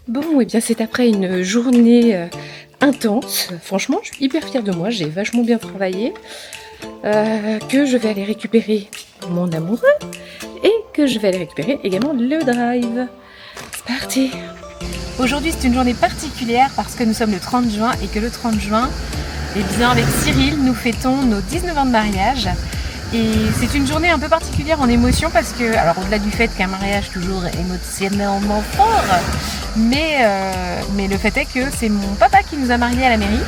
Bon, et bien c'est après une journée intense. Franchement, je suis hyper fière de moi, j'ai vachement bien travaillé. Que je vais aller récupérer mon amoureux et que je vais aller récupérer également le drive. C'est parti! Aujourd'hui, c'est une journée particulière parce que nous sommes le 30 juin et que le 30 juin, eh bien, avec Cyril, nous fêtons nos 19 ans de mariage. Et c'est une journée un peu particulière en émotion parce que, alors au-delà du fait qu'un mariage toujours émotionnellement fort, mais le fait est que c'est mon papa qui nous a mariés à la mairie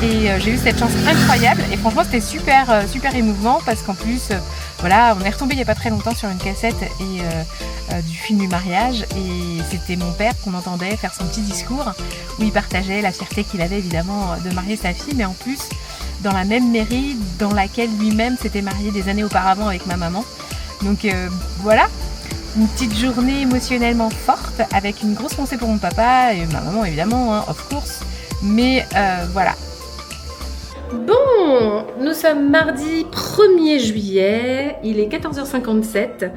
et j'ai eu cette chance incroyable et franchement c'était super émouvant parce qu'en plus, voilà, on est retombé il n'y a pas très longtemps sur une cassette du film du mariage et c'était mon père qu'on entendait faire son petit discours où il partageait la fierté qu'il avait évidemment de marier sa fille, mais en plus dans la même mairie dans laquelle lui-même s'était marié des années auparavant avec ma maman. Donc voilà, une petite journée émotionnellement forte avec une grosse pensée pour mon papa et ma maman évidemment, hein, of course. Mais voilà. Bon, nous sommes mardi 1er juillet, il est 14h57,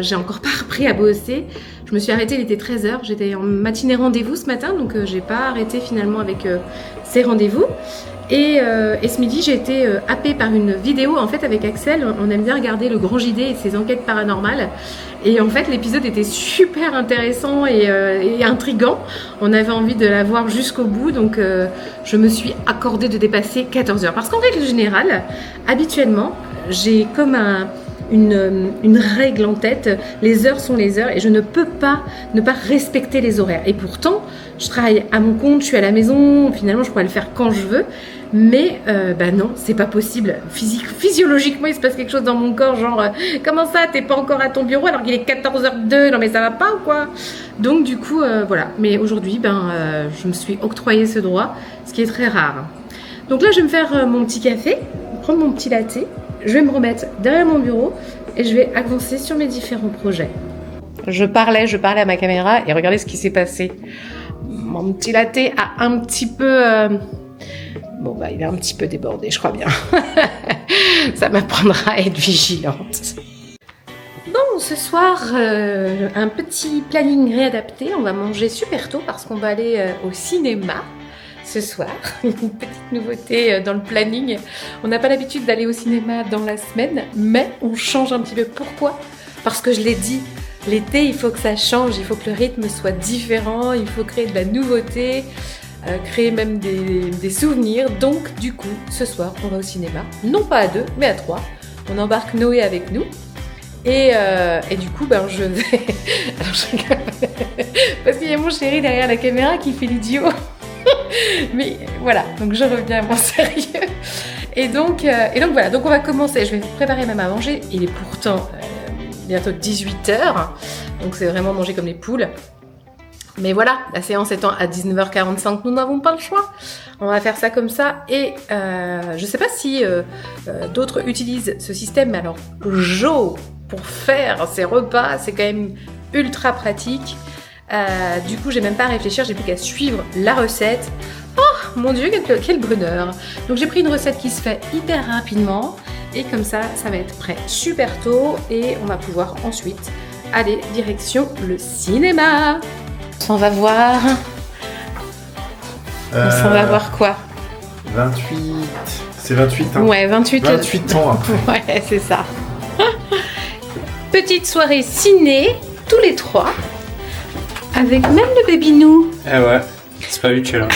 j'ai encore pas repris à bosser, je me suis arrêtée, il était 13h, j'étais en matinée rendez-vous ce matin, donc j'ai pas arrêté finalement avec ces rendez-vous. Et ce midi, j'ai été happée par une vidéo en fait avec Axel. On aime bien regarder le Grand JD et ses enquêtes paranormales. Et en fait, l'épisode était super intéressant et intriguant. On avait envie de la voir jusqu'au bout. Donc, je me suis accordée de dépasser 14 heures. Parce qu'en règle générale, habituellement, j'ai comme une règle en tête, les heures sont les heures et je ne peux pas ne pas respecter les horaires. Et pourtant, je travaille à mon compte, je suis à la maison, finalement je pourrais le faire quand je veux, mais non, c'est pas possible. Physiologiquement, il se passe quelque chose dans mon corps, genre comment ça, t'es pas encore à ton bureau alors qu'il est 14h02, non mais ça va pas ou quoi? Donc du coup, voilà. Mais aujourd'hui, je me suis octroyé ce droit, ce qui est très rare. Donc là, je vais me faire mon petit café, prendre mon petit latte. Je vais me remettre derrière mon bureau et je vais avancer sur mes différents projets. Je parlais à ma caméra et regardez ce qui s'est passé. Mon petit latte a un petit peu... il est un petit peu débordé, je crois bien. Ça m'apprendra à être vigilante. Bon, ce soir, un petit planning réadapté. On va manger super tôt parce qu'on va aller au cinéma. Ce soir, une petite nouveauté dans le planning. On n'a pas l'habitude d'aller au cinéma dans la semaine, mais on change un petit peu. Pourquoi? Parce que je l'ai dit, l'été, il faut que ça change, il faut que le rythme soit différent, il faut créer de la nouveauté, créer même des souvenirs. Donc, du coup, ce soir, on va au cinéma, non pas à 2, mais à 3. On embarque Noé avec nous. Et du coup, je vais... Alors, parce qu'il y a mon chéri derrière la caméra qui fait l'idiot. Mais voilà, donc je reviens à mon sérieux. Et donc voilà, donc on va commencer. Je vais préparer même à manger. Il est pourtant bientôt 18h, donc c'est vraiment manger comme les poules. Mais voilà, la séance étant à 19h45, nous n'avons pas le choix. On va faire ça comme ça. Et je sais pas si d'autres utilisent ce système, mais alors Jo, pour faire ses repas, c'est quand même ultra pratique. Du coup, j'ai même pas à réfléchir, j'ai plus qu'à suivre la recette. Oh mon dieu, quel bonheur! Donc j'ai pris une recette qui se fait hyper rapidement et comme ça, ça va être prêt super tôt et on va pouvoir ensuite aller direction le cinéma. On s'en va voir. On s'en va voir quoi? 28. C'est 28 hein? Ouais, 28 ans après. Ouais, c'est ça. Petite soirée ciné, tous les trois. Avec même le baby-nous. Eh ouais, c'est pas utile.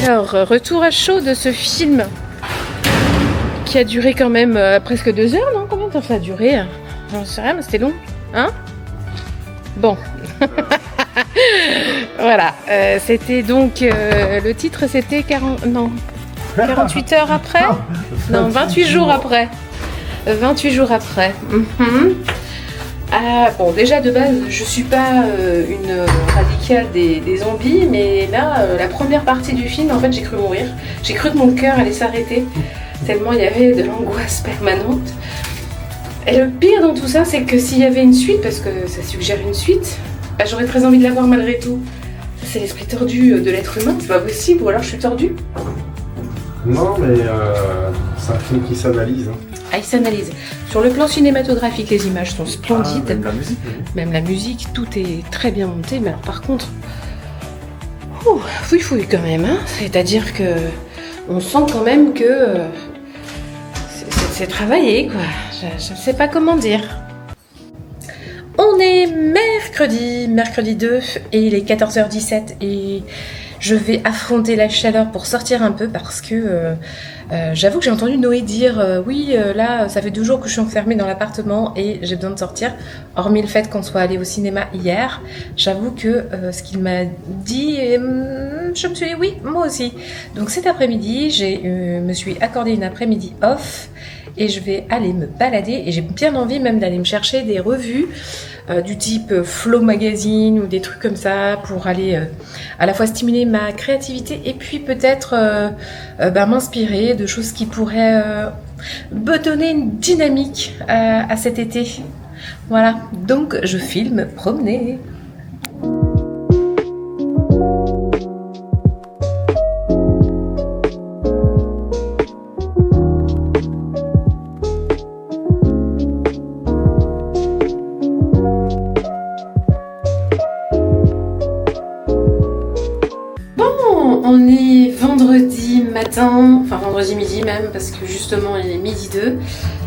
Alors, retour à chaud de ce film qui a duré quand même presque 2 heures, non? Combien de temps ça a duré? J'en sais rien, mais c'était long, hein? Bon. Voilà, c'était donc... le titre, c'était 48 heures après? Non, 28 jours après. 28 jours après. Bon, déjà, de base, je suis pas une radicale des zombies, mais là, la première partie du film, en fait, j'ai cru mourir. J'ai cru que mon cœur allait s'arrêter, tellement il y avait de l'angoisse permanente. Et le pire dans tout ça, c'est que s'il y avait une suite, parce que ça suggère une suite, bah, j'aurais très envie de la voir malgré tout. Ça, c'est l'esprit tordu de l'être humain, c'est pas possible, ou alors je suis tordue. Non, mais c'est un film qui s'analyse. Hein. Ah, il s'analyse. Sur le plan cinématographique, les images sont splendides. Ah, même la musique. Même la musique, tout est très bien monté. Mais alors, par contre, fouille quand même. Hein. C'est-à-dire que on sent quand même que c'est travaillé, quoi. Je ne sais pas comment dire. On est mercredi 2 et il est 14h17 et je vais affronter la chaleur pour sortir un peu parce que j'avoue que j'ai entendu Noé dire oui là ça fait 2 jours que je suis enfermée dans l'appartement et j'ai besoin de sortir, hormis le fait qu'on soit allé au cinéma hier. J'avoue que ce qu'il m'a dit, je me suis dit oui, moi aussi. Donc cet après-midi, me suis accordé une après-midi off et je vais aller me balader et j'ai bien envie même d'aller me chercher des revues du type Flow Magazine ou des trucs comme ça pour aller à la fois stimuler ma créativité et puis peut-être m'inspirer de choses qui pourraient me donner une dynamique à cet été. Voilà, donc je file me promener. On est vendredi matin, enfin vendredi midi même, parce que justement il est midi 2.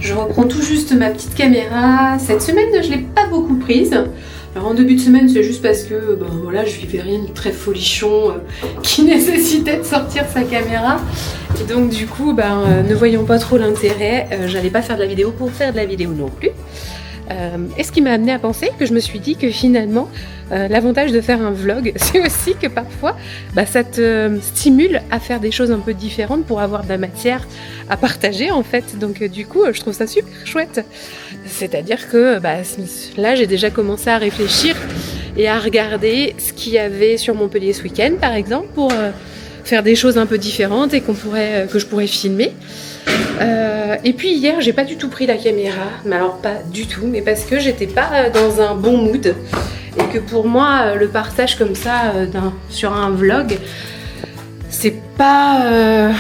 Je reprends tout juste ma petite caméra. Cette semaine, je ne l'ai pas beaucoup prise. Alors en début de semaine, c'est juste parce que voilà, je vivais rien de très folichon qui nécessitait de sortir sa caméra. Et donc du coup, ne voyant pas trop l'intérêt, j'allais pas faire de la vidéo pour faire de la vidéo non plus. Et ce qui m'a amené à penser que je me suis dit que finalement l'avantage de faire un vlog, c'est aussi que parfois ça te stimule à faire des choses un peu différentes pour avoir de la matière à partager en fait. Donc du coup je trouve ça super chouette. C'est-à-dire que là j'ai déjà commencé à réfléchir et à regarder ce qu'il y avait sur Montpellier ce week-end par exemple pour faire des choses un peu différentes et que je pourrais filmer. Et puis hier j'ai pas du tout pris la caméra, mais alors pas du tout, mais parce que j'étais pas dans un bon mood et que pour moi le partage comme ça sur un vlog c'est pas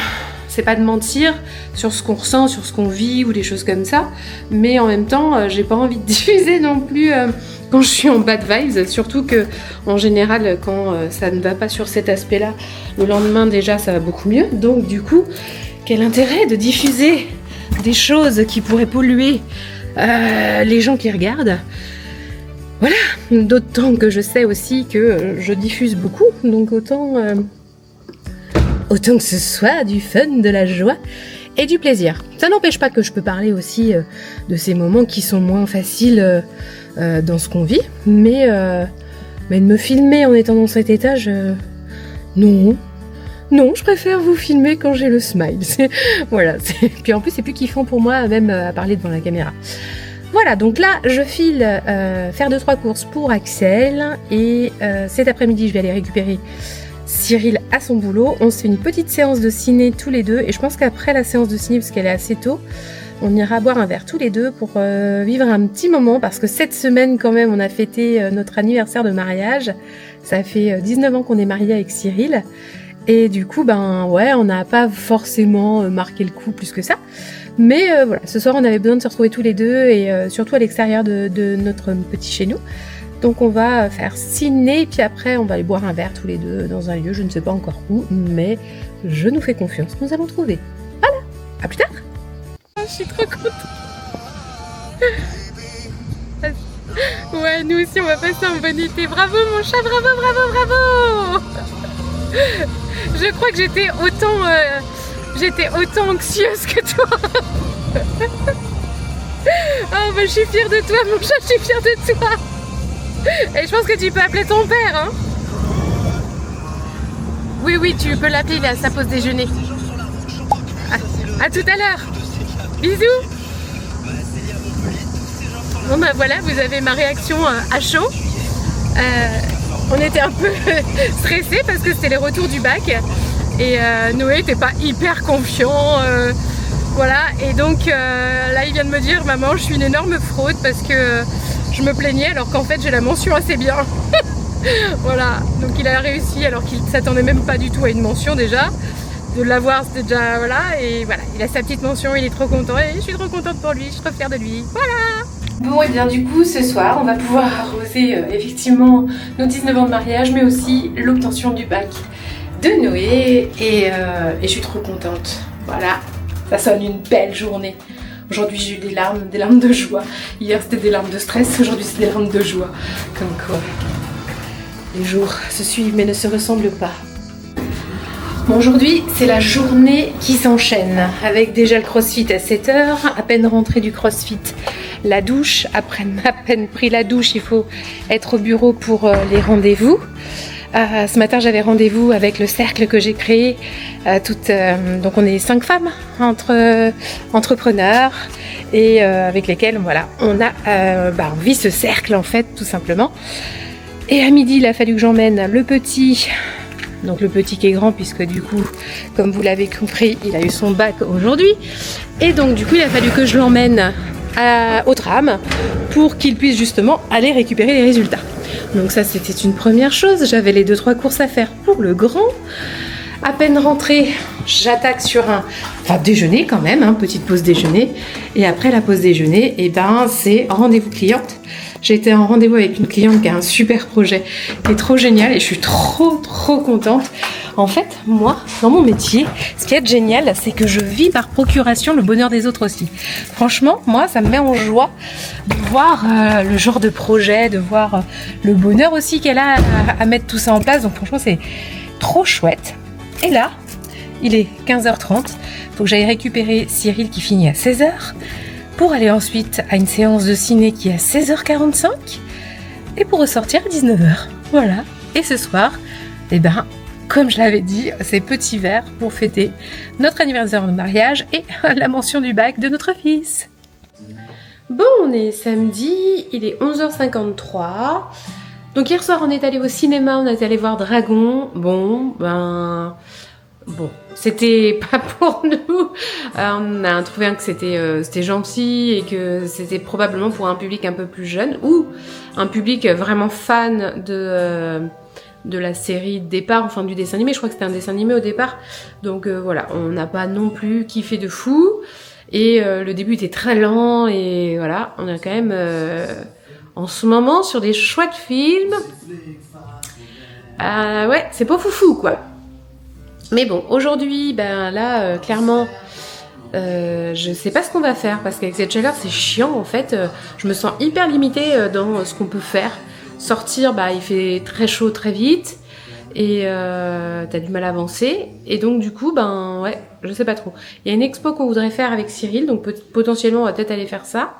de mentir sur ce qu'on ressent, sur ce qu'on vit ou des choses comme ça, mais en même temps j'ai pas envie de diffuser non plus quand je suis en bad vibes, surtout que en général quand ça ne va pas sur cet aspect là, le lendemain déjà ça va beaucoup mieux, donc du coup quel intérêt de diffuser des choses qui pourraient polluer les gens qui regardent. Voilà, d'autant que je sais aussi que je diffuse beaucoup, donc autant que ce soit du fun, de la joie et du plaisir. Ça n'empêche pas que je peux parler aussi de ces moments qui sont moins faciles dans ce qu'on vit, mais de me filmer en étant dans cet état, non, je préfère vous filmer quand j'ai le smile. Voilà. Puis en plus, c'est plus kiffant pour moi, même à parler devant la caméra. Voilà, donc là, je file faire 2-3 courses pour Axel. Et cet après-midi, je vais aller récupérer Cyril à son boulot. On se fait une petite séance de ciné tous les deux. Et je pense qu'après la séance de ciné, parce qu'elle est assez tôt, on ira boire un verre tous les deux pour vivre un petit moment. Parce que cette semaine, quand même, on a fêté notre anniversaire de mariage. Ça fait 19 ans qu'on est mariés avec Cyril. Et du coup, on n'a pas forcément marqué le coup plus que ça. Mais voilà, ce soir, on avait besoin de se retrouver tous les deux et surtout à l'extérieur de notre petit chez nous. Donc, on va faire ciné, puis après, on va aller boire un verre tous les deux dans un lieu, je ne sais pas encore où, mais je nous fais confiance, nous allons trouver. Voilà, à plus tard. Je suis trop contente. Ouais, nous aussi, on va passer un bon été. Bravo, mon chat, bravo. Je crois que j'étais autant anxieuse que toi. Oh je suis fière de toi mon chat, je suis fière de toi. Et je pense que tu peux appeler ton père hein. Oui, tu peux l'appeler, il est à sa pause déjeuner. À tout à l'heure. Bisous. Bon voilà, vous avez ma réaction à chaud. On était un peu stressés parce que c'était les retours du bac et Noé n'était pas hyper confiant. Voilà, et donc là il vient de me dire maman je suis une énorme fraude parce que je me plaignais alors qu'en fait j'ai la mention assez bien. Voilà, donc il a réussi alors qu'il ne s'attendait même pas du tout à une mention déjà. De l'avoir c'était déjà voilà, et voilà, il a sa petite mention, il est trop content et je suis trop contente pour lui, je suis trop fière de lui, voilà. Bon et bien du coup ce soir on va pouvoir arroser effectivement nos 19 ans de mariage mais aussi l'obtention du bac de Noé et je suis trop contente, voilà. Ça sonne une belle journée. Aujourd'hui j'ai eu des larmes de joie. Hier c'était des larmes de stress, aujourd'hui c'est des larmes de joie. Comme quoi, les jours se suivent mais ne se ressemblent pas. Bon, aujourd'hui c'est la journée qui s'enchaîne. Avec déjà le crossfit à 7h, à peine rentrée du crossfit, la douche. Après à peine pris la douche, il faut être au bureau pour les rendez-vous. Ce matin j'avais rendez-vous avec le cercle que j'ai créé, donc on est 5 femmes entrepreneurs et avec lesquelles voilà, on vit ce cercle en fait tout simplement. Et à midi il a fallu que j'emmène le petit, donc le petit qui est grand puisque du coup comme vous l'avez compris il a eu son bac aujourd'hui et donc du coup il a fallu que je l'emmène au tram pour qu'il puisse justement aller récupérer les résultats. Donc ça c'était une première chose, j'avais les 2-3 courses à faire pour le grand. À peine rentrée, j'attaque sur un déjeuner quand même, petite pause déjeuner. Et après la pause déjeuner, c'est rendez-vous cliente. J'ai été en rendez-vous avec une cliente qui a un super projet, qui est trop génial et je suis trop contente. En fait, moi, dans mon métier, ce qui est génial, c'est que je vis par procuration le bonheur des autres aussi. Franchement, moi, ça me met en joie de voir le genre de projet, de voir le bonheur aussi qu'elle a à mettre tout ça en place. Donc franchement, c'est trop chouette. Et là, il est 15h30. Il faut que j'aille récupérer Cyril qui finit à 16h pour aller ensuite à une séance de ciné qui est à 16h45 et pour ressortir à 19h. Voilà. Et ce soir, comme je l'avais dit, c'est petit verre pour fêter notre anniversaire de mariage et la mention du bac de notre fils. Bon, on est samedi, il est 11h53. Donc hier soir, on est allé au cinéma, on est allé voir Dragon. Bon, c'était pas pour nous. On a trouvé que c'était gentil et que c'était probablement pour un public un peu plus jeune ou un public vraiment fan de la série de départ, enfin du dessin animé. Je crois que c'était un dessin animé au départ. Donc voilà, on n'a pas non plus kiffé de fou. Et le début était très lent et voilà, on a quand même en ce moment sur des chouettes films. Ouais, c'est pas foufou quoi. Mais bon, aujourd'hui, clairement, je sais pas ce qu'on va faire parce qu'avec cette chaleur, c'est chiant en fait. Je me sens hyper limitée dans ce qu'on peut faire. Sortir, il fait très chaud très vite et t'as du mal à avancer. Et donc du coup, ouais, je sais pas trop. Il y a une expo qu'on voudrait faire avec Cyril, donc potentiellement on va peut-être aller faire ça.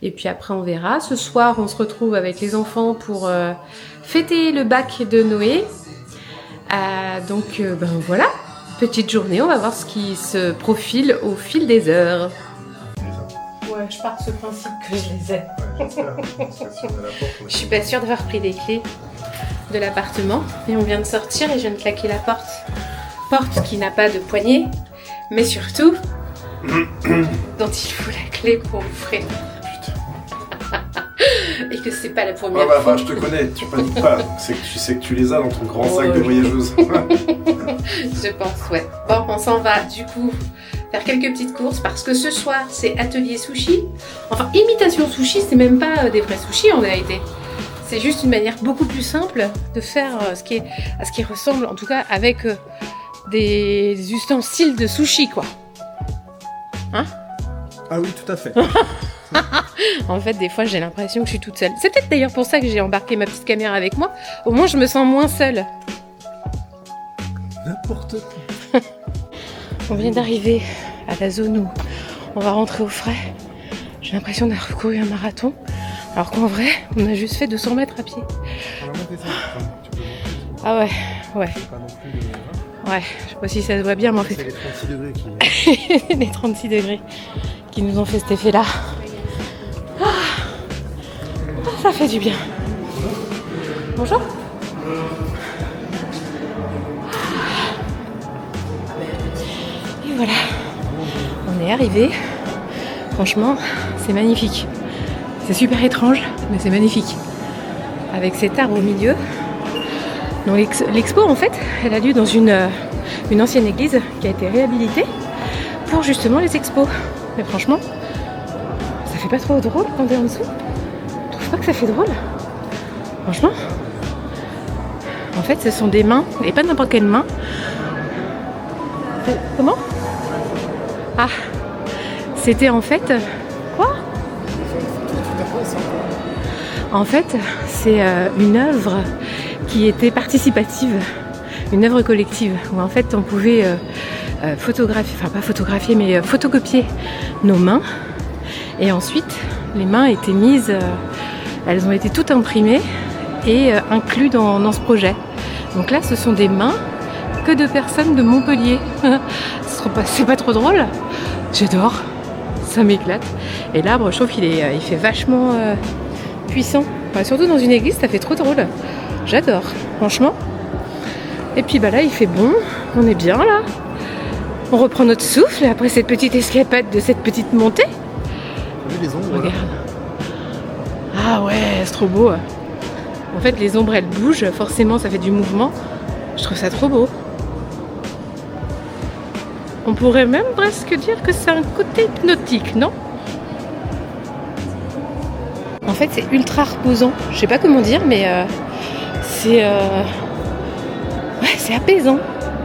Et puis après on verra. Ce soir, on se retrouve avec les enfants pour fêter le bac de Noé. Donc voilà, petite journée, on va voir ce qui se profile au fil des heures. Ouais, je pars de ce principe que je les ai. Je suis pas sûre d'avoir pris les clés de l'appartement et on vient de sortir et je viens de claquer la porte. Porte qui n'a pas de poignée, mais surtout dont il faut la clé pour ouvrir. Et que c'est pas la première fois. Je te connais, tu paniques pas. C'est que tu sais que tu les as dans ton grand sac de voyageuse. Je pense, ouais. Bon, on s'en va du coup faire quelques petites courses parce que ce soir c'est atelier sushi. Enfin, imitation sushi, c'est même pas des vrais sushis en vérité. C'est juste une manière beaucoup plus simple de faire ce qui ressemble, en tout cas avec des ustensiles de sushi, quoi. Hein? Ah oui, tout à fait. En fait, des fois, j'ai l'impression que je suis toute seule. C'est peut-être d'ailleurs pour ça que j'ai embarqué ma petite caméra avec moi. Au moins, je me sens moins seule. N'importe quoi. On vient d'arriver à la zone où on va rentrer au frais. J'ai l'impression d'avoir recouru un marathon. Alors qu'en vrai, on a juste fait 200 mètres à pied. Ah ouais. Ouais, je sais pas si ça se voit bien, mais en fait... C'est les 36 degrés qui... les 36 degrés qui nous ont fait cet effet-là. Ça fait du bien. Bonjour. Et voilà. On est arrivé. Franchement, c'est magnifique. C'est super étrange, mais c'est magnifique. Avec cet arbre au milieu. Donc l'expo, en fait, elle a lieu dans une ancienne église qui a été réhabilitée pour justement les expos. Mais franchement, ça fait pas trop drôle quand t'es en dessous. Je trouve pas que ça fait drôle. Franchement. En fait, ce sont des mains, et pas n'importe quelle main. Comment ? Ah, c'était en fait... Quoi ? En fait, c'est une œuvre qui était participative, une œuvre collective, où en fait on pouvait photographier, enfin pas photographier, mais photocopier nos mains. Et ensuite, les mains étaient mises, elles ont été toutes imprimées et inclus dans ce projet. Donc là, ce sont des mains que de personnes de Montpellier. C'est pas trop drôle. J'adore, ça m'éclate. Et l'arbre, je trouve qu'il fait vachement puissant. Enfin, surtout dans une église, ça fait trop drôle. J'adore, franchement. Et puis bah là, il fait bon, on est bien là. On reprend notre souffle après cette petite escapade de cette petite montée. Les ombres, regarde. Ah ouais, c'est trop beau. En fait, les ombres, elles bougent, forcément, ça fait du mouvement. Je trouve ça trop beau. On pourrait même presque dire que c'est un côté hypnotique, non ? En fait, c'est ultra reposant. Je sais pas comment dire, mais c'est apaisant.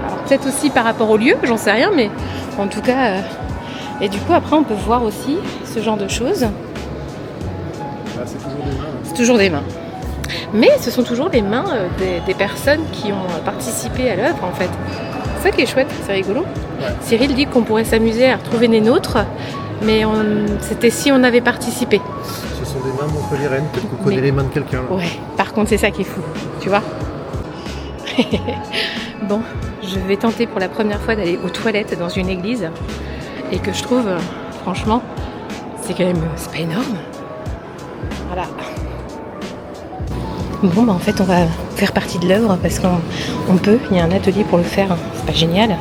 Alors, peut-être aussi par rapport au lieu, j'en sais rien, mais en tout cas... Et du coup, après, on peut voir aussi ce genre de choses. C'est toujours des mains. C'est toujours des mains. Mais ce sont toujours les mains des personnes qui ont participé à l'œuvre, en fait. C'est ça qui est chouette, c'est rigolo. Ouais. Cyril dit qu'on pourrait s'amuser à retrouver les nôtres, mais c'était si on avait participé. Ce sont des mains montpelliéraines, peut-être qu'on connaît les mains de quelqu'un. Là. Ouais, par contre, c'est ça qui est fou, tu vois. Bon, je vais tenter pour la première fois d'aller aux toilettes dans une église, et que je trouve, franchement, c'est quand même, c'est pas énorme. Voilà. Bon, bah en fait, on va faire partie de l'œuvre parce qu'on peut. Il y a un atelier pour le faire. C'est pas génial.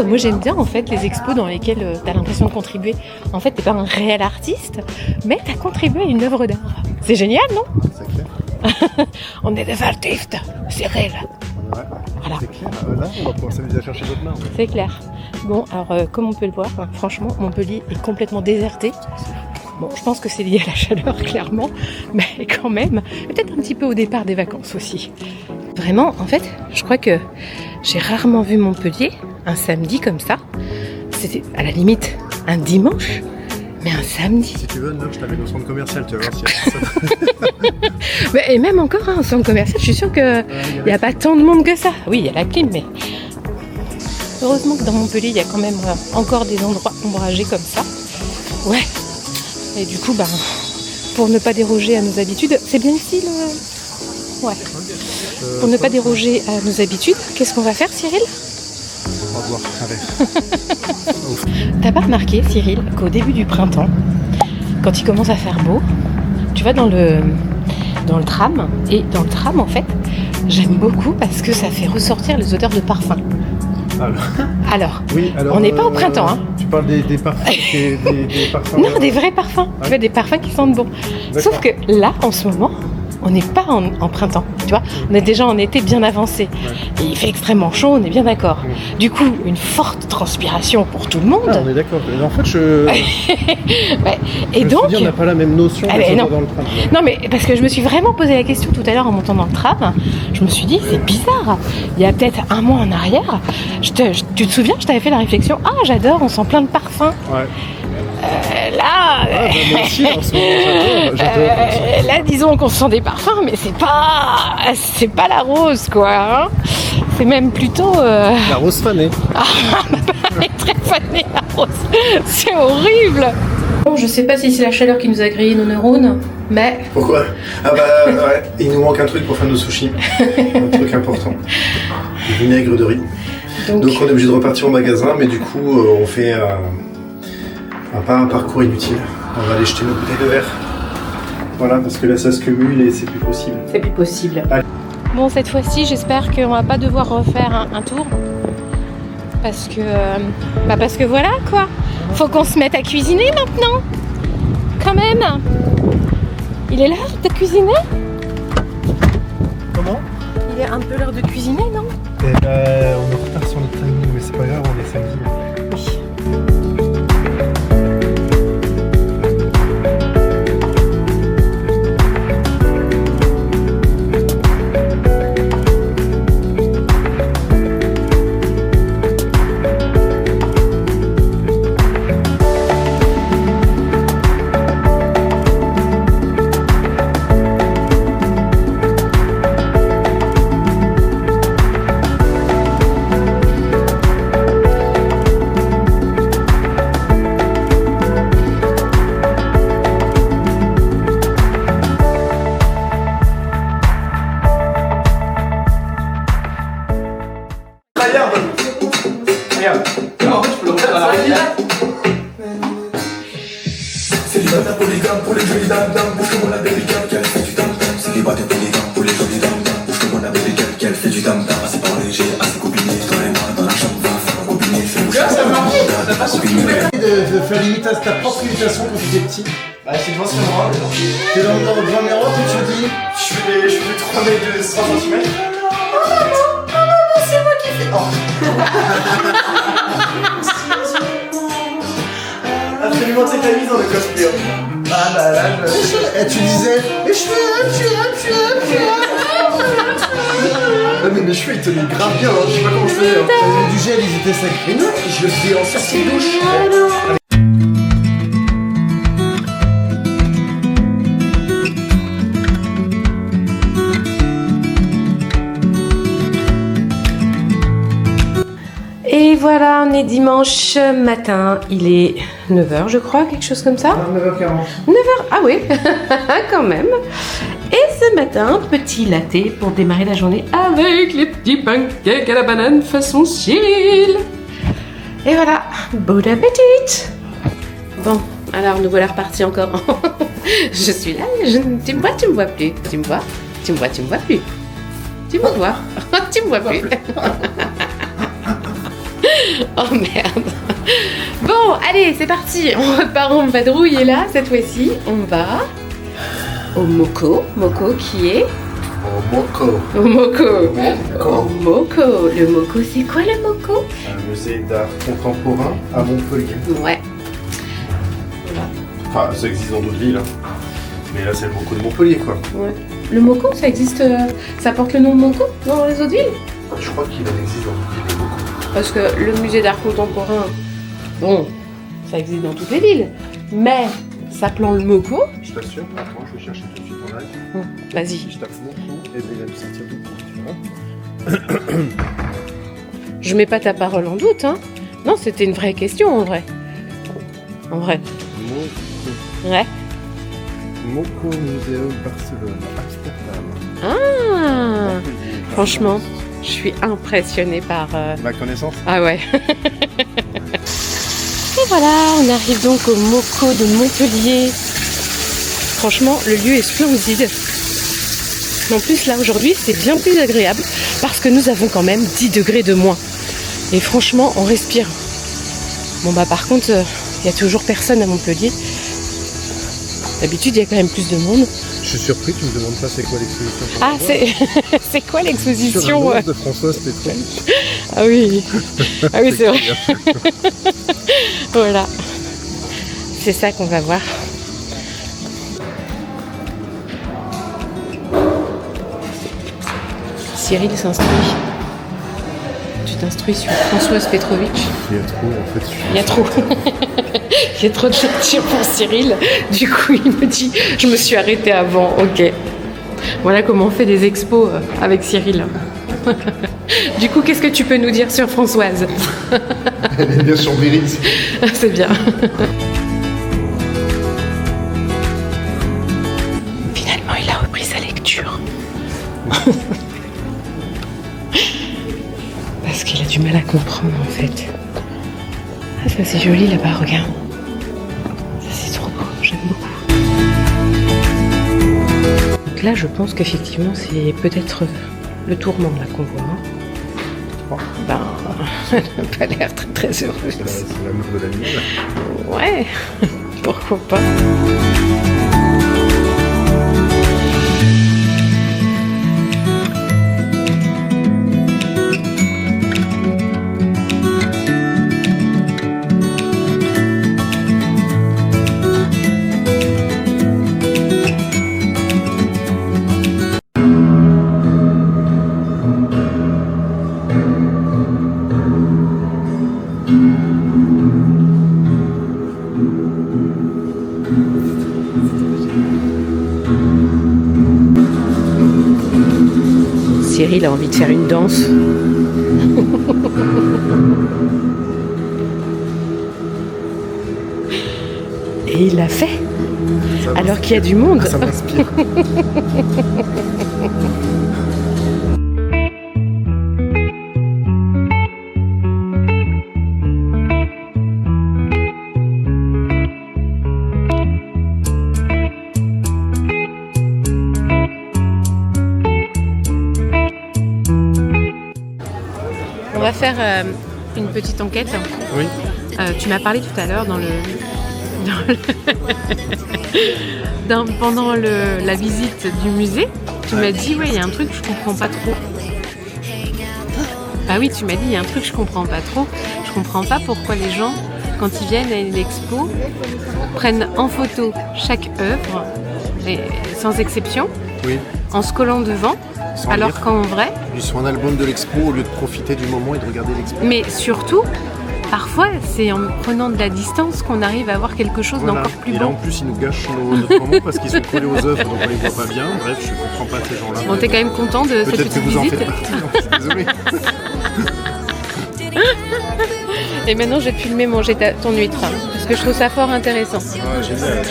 Moi j'aime bien en fait les expos dans lesquelles t'as l'impression de contribuer. En fait t'es pas un réel artiste, mais t'as contribué à une œuvre d'art. C'est génial, non ? C'est clair. On est des artistes, c'est réel. Ouais, voilà. C'est clair. Là on va pouvoir s'amuser à chercher d'autres mains. C'est clair. Bon alors comme on peut le voir, franchement Montpellier est complètement déserté. Bon je pense que c'est lié à la chaleur clairement, mais quand même, peut-être un petit peu au départ des vacances aussi. Vraiment en fait je crois que j'ai rarement vu Montpellier un samedi comme ça. C'était à la limite un dimanche, mais un samedi. Si tu veux, je t'amène au centre commercial, tu vas voir s'il y a et même encore, un centre commercial, je suis sûre qu'il n'y a pas tant de monde que ça. Oui, il y a la clim, mais heureusement que dans Montpellier, il y a quand même encore des endroits ombragés comme ça. Ouais. Et du coup, pour ne pas déroger à nos habitudes, c'est bien ici le... Ouais. Pour ne pas déroger à nos habitudes, qu'est-ce qu'on va faire, Cyril ? On va voir, allez. T'as pas remarqué, Cyril, qu'au début du printemps, quand il commence à faire beau, tu vas dans le tram, et dans le tram, en fait, j'aime beaucoup parce que ça fait ressortir les odeurs de parfum. Alors, oui, on n'est pas au printemps, hein. Tu parles des parfums, des parfums. Non, des vrais parfums. Tu vois, des parfums qui sentent bon. Sauf que là, en ce moment, on n'est pas en printemps, tu vois. On est déjà en été bien avancé. Ouais. Et il fait extrêmement chaud, on est bien d'accord. Ouais. Du coup, une forte transpiration pour tout le monde. Ah, on est d'accord. En fait, ouais. Et donc, on n'a pas la même notion dans le tram. Non, mais parce que je me suis vraiment posé la question tout à l'heure en montant dans le tram. Je me suis dit, c'est bizarre. Il y a peut-être un mois en arrière, tu te souviens, je t'avais fait la réflexion. Ah, j'adore, on sent plein de parfums. Ouais. Là, moi aussi, en ce moment, j'adore. Là, disons qu'on sent des parfums, mais c'est pas la rose, quoi. Hein, c'est même plutôt. La rose fanée. Elle est très fanée. C'est horrible. Bon, je sais pas si c'est la chaleur qui nous a grillé nos neurones, mais... Pourquoi? Ah bah ouais, il nous manque un truc pour faire nos sushis. Un truc important. Du vinaigre de riz. Donc on est obligé de repartir au magasin, mais du coup on fait pas un parcours inutile. On va aller jeter nos bouteilles de verre. Voilà, parce que là ça se cumule et c'est plus possible. C'est plus possible. Allez. Bon, cette fois-ci, j'espère qu'on va pas devoir refaire un tour. Parce que voilà quoi. Faut qu'on se mette à cuisiner maintenant. Quand même. Il est l'heure de cuisiner? Comment? Il est un peu l'heure de cuisiner, non? Eh ben, on est en retard sur notre timing, mais c'est pas grave, on est samedi. Oui. Regarde. Non, en fait, je peux le refaire à la réalité. C'est du bâtard pour les gars, pour les jolies dames, bouge-moi la baby girl, qu'elle fait du tam-tam. C'est du bâtard pour les gars, pour les jolies dames, bouge-moi la baby girl, qu'elle fait du tam-tam. Assez par léger, assez combiné, toi et moi dans la chambre, va faire combiner, fais bouger. De faire ta propre imitation quand tu étais petit. Bah, c'est devant sur moi. T'es devant le miroir que tu dis. Je fais 3 mètres de 3 cm. C'est moi qui fais. Absolument, c'est ta mise dans le cosplay. Ah bah là, Et tu disais. Mais mes cheveux ils tenaient grave bien, hein. Je sais pas comment je faisais. Hein. Du gel, ils étaient secs. Mais non, je le faisais en sortie de douche. Et voilà, on est dimanche matin, il est 9h je crois, quelque chose comme ça. 9h40. 9h, ah oui, quand même. Et ce matin, petit latte pour démarrer la journée avec les petits pancakes à la banane façon Cyril. Et voilà, bon appétit. Bon, alors nous voilà repartis encore. Je suis là, tu me vois plus. Tu me vois plus. Tu me vois, tu me vois plus. Oh merde. Bon, allez, c'est parti. On repart en vadrouille et là, cette fois-ci, on va au Moko. Moko qui est... Au Moko. Au Moko. Moko. Au Moko. Le Moko, c'est quoi le Moko? Un musée d'art contemporain à Montpellier. Ouais. Voilà. Enfin, ça existe dans d'autres villes. Hein. Mais là, c'est le Moko de Montpellier, quoi. Ouais. Le Moko, ça existe... ça porte le nom de Moko dans les autres villes? Je crois qu'il en existe dans d'autres villes, le Moko. Parce que le musée d'art contemporain, bon, ça existe dans toutes les villes. Mais, s'appelant le Moko... Je t'assure, attends, je vais chercher tout de suite en live. Vas-y. Je tape Moko et il va me sortir tout de suite. Je mets pas ta parole en doute, hein. Non, c'était une vraie question, en vrai. En vrai. Moko. Ouais. Moko Museum Barcelone, Amsterdam. Ah, franchement, je suis impressionnée par... Ma connaissance. Ah ouais. Et voilà, on arrive donc au Moko de Montpellier. Franchement, le lieu est splendide. En plus, là, aujourd'hui, c'est bien plus agréable parce que nous avons quand même 10 degrés de moins. Et franchement, on respire. Bon, bah par contre, il y a toujours personne à Montpellier. D'habitude, il y a quand même plus de monde. Je suis surpris, tu me demandes pas c'est quoi l'exposition. Ah, c'est quoi l'exposition? Sur un de Françoise Petrovitch. Ah oui, ah oui, c'est vrai. Voilà, c'est ça qu'on va voir. Cyril s'instruit. Tu t'instruis sur Françoise Petrovitch. Il y a trop, en fait. Il y a trop. Il y a trop de lecture pour Cyril. Du coup, il me dit, je me suis arrêtée avant. Ok. Voilà comment on fait des expos avec Cyril. Du coup, qu'est-ce que tu peux nous dire sur Françoise? Elle est bien sur Biarritz. C'est bien. Finalement, il a repris sa lecture. Parce qu'il a du mal à comprendre en fait. Ah, ça c'est joli là-bas, regarde. Ça c'est trop beau, j'aime beaucoup. Donc là, je pense qu'effectivement, c'est peut-être le tourment là qu'on voit. Hein. Bon, ben, elle n'a pas l'air très très heureuse. C'est l'amour de l'animal. Ouais, pourquoi pas. Cyril a envie de faire une danse. Et il l'a fait. Alors qu'il y a du monde. Ah, ça m'inspire. On va faire une petite enquête. Oui. Tu m'as parlé tout à l'heure pendant la visite du musée. Tu m'as dit, ouais, il y a un truc que je comprends pas trop. Bah oui, tu m'as dit, il y a un truc que je comprends pas trop. Je comprends pas pourquoi les gens, quand ils viennent à une expo, prennent en photo chaque œuvre, sans exception, Oui. en se collant devant, Sans alors lire. qu'en vrai, Ils sont un album de l'expo au lieu de profiter du moment et de regarder l'expo. mais surtout, parfois, c'est en prenant de la distance qu'on arrive à avoir quelque chose Voilà. d'encore plus Et là en beau. plus ils nous gâchent notre moment parce qu'ils sont collés aux œuvres donc on les voit pas bien. Bref, je comprends pas ces gens-là. Bon, t'es quand même content de cette Peut-être que petite vous en visite. faites partie, hein, je suis désolé. Et maintenant, je vais te filmer manger ton huître, hein, parce que je trouve ça fort intéressant. Ah, génial.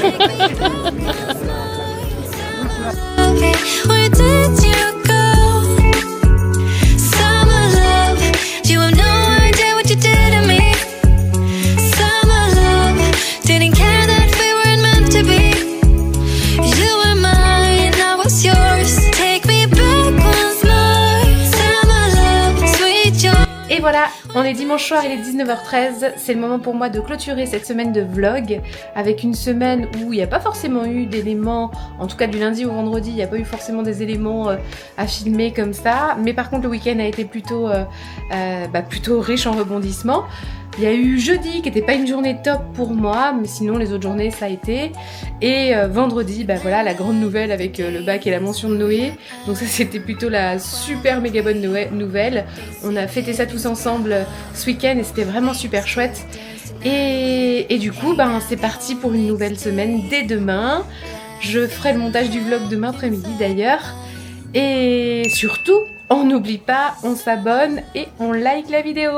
Where did you go? Summer love, you have no idea what you did to me. Summer love, didn't care that we weren't meant to be. You were mine, I was yours. Take me back once more. Summer love, sweet joy. Et voilà, on est dimanche soir, il est 19h13, c'est le moment pour moi de clôturer cette semaine de vlog avec une semaine où il n'y a pas forcément eu d'éléments, en tout cas du lundi au vendredi, il n'y a pas eu forcément des éléments à filmer comme ça, mais par contre le week-end a été plutôt riche en rebondissements. Il y a eu jeudi qui n'était pas une journée top pour moi, mais sinon les autres journées ça a été. Et vendredi, bah voilà, la grande nouvelle avec le bac et la mention de Noé. Donc ça c'était plutôt la super méga bonne nouvelle. On a fêté ça tous ensemble ce week-end et c'était vraiment super chouette. Et du coup, ben, c'est parti pour une nouvelle semaine dès demain. Je ferai le montage du vlog demain après-midi d'ailleurs. Et surtout, on n'oublie pas, on s'abonne et on like la vidéo.